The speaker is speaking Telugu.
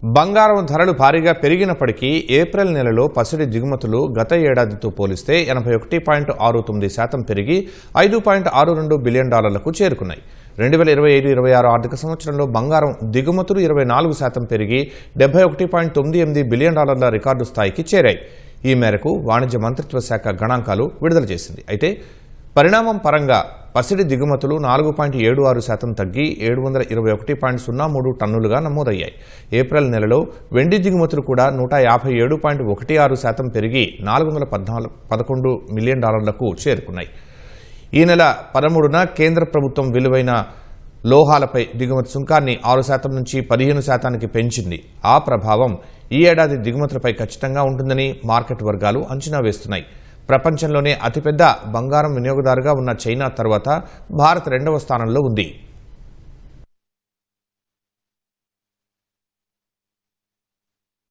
బంగారం ధరలు భారీగా పెరిగినప్పటికీ ఏప్రిల్ నెలలో పసిడి దిగుమతులు గత ఏడాదితో పోలిస్తే 81.69% పెరిగి $5.62 బిలియన్ చేరుకున్నాయి. 2025-26 ఆర్థిక సంవత్సరంలో బంగారం దిగుమతులు 24% పెరిగి $71.98 బిలియన్ రికార్డు స్థాయికి చేరాయి. ఈ మేరకు వాణిజ్య మంత్రిత్వ శాఖ గణాంకాలు విడుదల చేసింది. అయితే పరిణామం పరంగా పసిడి దిగుమతులు 4.76% తగ్గి 721.03 టన్నులుగా నమోదయ్యాయి. ఏప్రిల్ నెలలో వెండి దిగుమతులు కూడా 157.16% పెరిగి $411 మిలియన్ చేరుకున్నాయి. ఈ నెల 13న కేంద్ర ప్రభుత్వం విలువైన లోహాలపై దిగుమతి సుంకాన్ని 6% నుంచి 15%కి పెంచింది. ఆ ప్రభావం ఈ ఏడాది దిగుమతులపై ఖచ్చితంగా ఉంటుందని మార్కెట్ వర్గాలు అంచనా వేస్తున్నాయి. ప్రపంచంలోనే అతిపెద్ద బంగారం వినియోగదారుగా ఉన్న చైనా తర్వాత భారత్ 2వ స్థానంలో ఉంది.